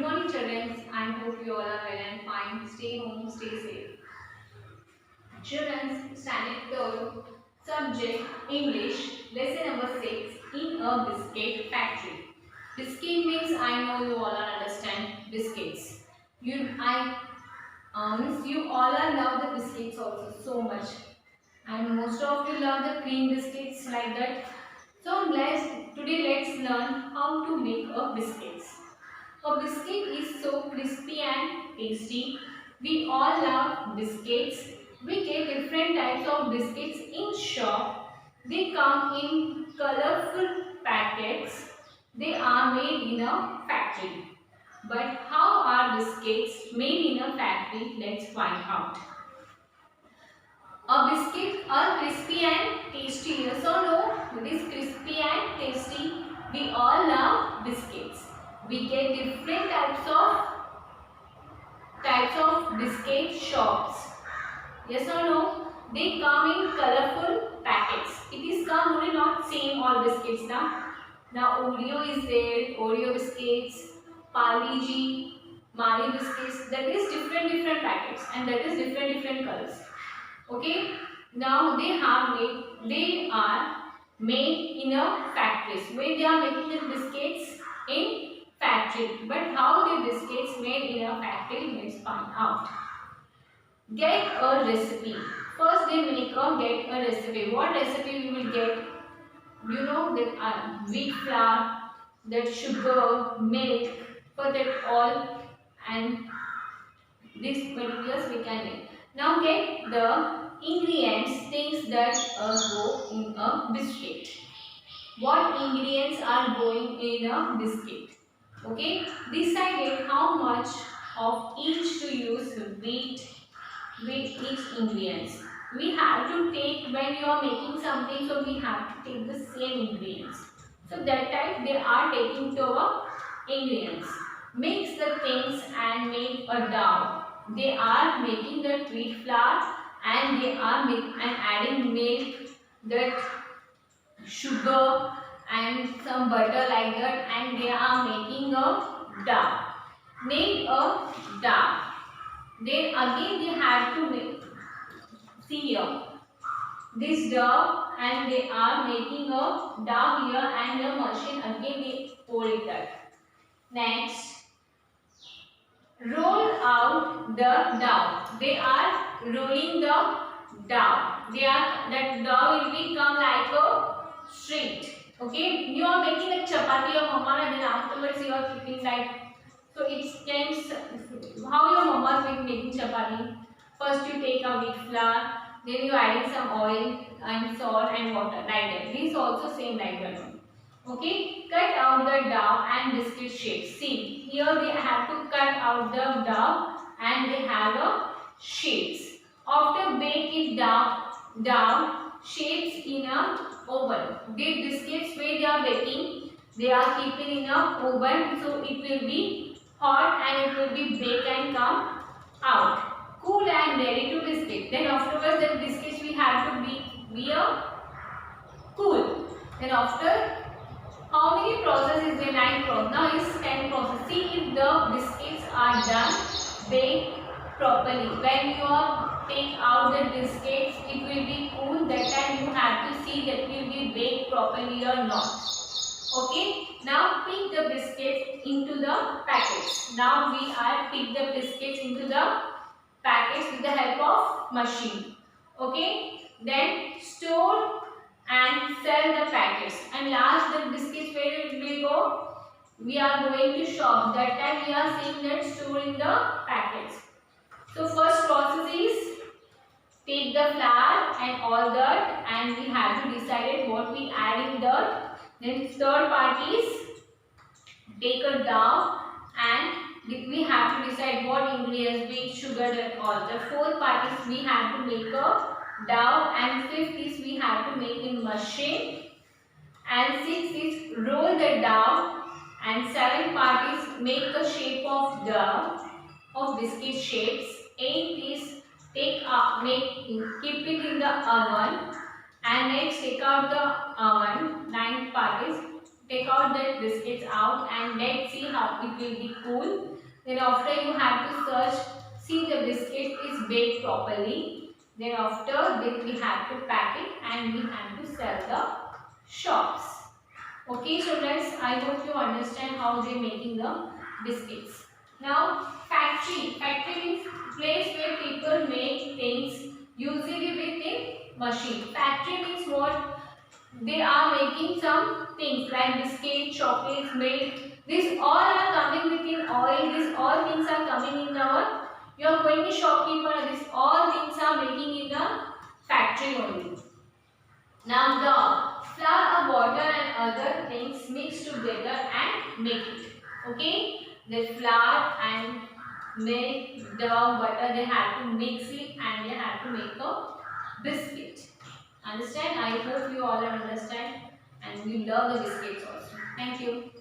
morning, children. I hope you all are well and fine. Stay home, stay safe. Children, standard third, subject English, lesson number 6 in a biscuit factory. Biscuit means I know you all are understand biscuits. Means you all are love the biscuits also so much, and most of you love the cream biscuits like that. So let's learn how to make a biscuits. A biscuit is so crispy and tasty. We all love biscuits. We get different types of biscuits in shop. They come in colorful packets. They are made in a factory. But how are biscuits made in a factory? Let's find out. A biscuit are crispy and tasty. Yes or no? It is crispy and tasty. We all love biscuits. We get different types of biscuit shops. Yes or no? They come in colorful packets. It is come only not same all biscuits now. Now Oreo is there, Oreo biscuits, Parle-G, Marie biscuits. That is different packets and that is different colors. Okay. Now they are made in a factories where they are making the biscuits in factory. But how the biscuits made in a factory? Let's find out. Get a recipe. First they get a recipe. What recipe we will get? You know that wheat flour, that sugar, milk, for that all, and these materials we can get. Now get the ingredients, things that go in a biscuit. What ingredients are going in a biscuit? Okay, decided how much of each to use with each ingredients. We have to take when you are making something, so we have to take the same ingredients. So that time they are taking to our ingredients. Mix the things and make a dough. They are making the wheat flour and they are adding milk, that sugar and some butter like that, and they are making a dough. Make a dough. Then again they have to make, see here, this dough, and they are making a dough here, and the machine again they pour it up. Next, roll out the dough. They are rolling the dough. That dough will become like a street. Okay, you are making a chapati or mama, and then afterwards you are keeping like, so it can, how your mama is making chapati. First you take a wheat flour, then you adding some oil and salt and water like that. This also same like that. Okay, cut out the dough and biscuit shapes. See, here they have to cut out the dough and they have a shapes. After bake it down shapes in a oven. The biscuits where they are baking, they are keeping in a oven, so it will be hot and it will be baked and come out. Cool and ready to biscuit. Then afterwards the biscuits we have to be cool. Then after, how many processes is there? 9 process. Now is 10 process. See if the biscuits are done, baked properly. When you take out the biscuits, it will be cool. That time you have to see that will be baked properly or not. Okay. Now pick the biscuits into the packets. Now we are pick the biscuits into the packets with the help of machine. Okay. Then store and sell the packets, and last the biscuits where it will go, we are going to shop. That time we are seeing that store in the packets. So first process is take the flour and all that, and we have to decide what we add in that. Then third part is take a dough and we have to decide what ingredients, wheat, sugar, and all. The fourth part is we have to make a dough, and fifth is we have to make in machine, and sixth is roll the dough, and seventh part is make a shape of dough of biscuit shapes. Eighth is keep it in the oven, and next take out the oven. Ninth part is take out that biscuits out and let's see how it will be cool. Then after you have to search, see the biscuit is baked properly. Then after that we have to pack it and we have to sell the shops. Okay students, I hope you understand how they are making the biscuits. Now factory. Factory means place where people make things usually with a machine. Factory means what? They are making some things like biscuit, chocolates, milk. These all are coming within oil. These all things are coming in our. You are going to shopkeeper. These all things are making in the factory only. Now the flour, water and other things mix together and make it. Okay. The flour and milk, dough, butter, they have to mix it and they have to make a biscuit. Understand? I hope you all understand and you love the biscuits also. Thank you.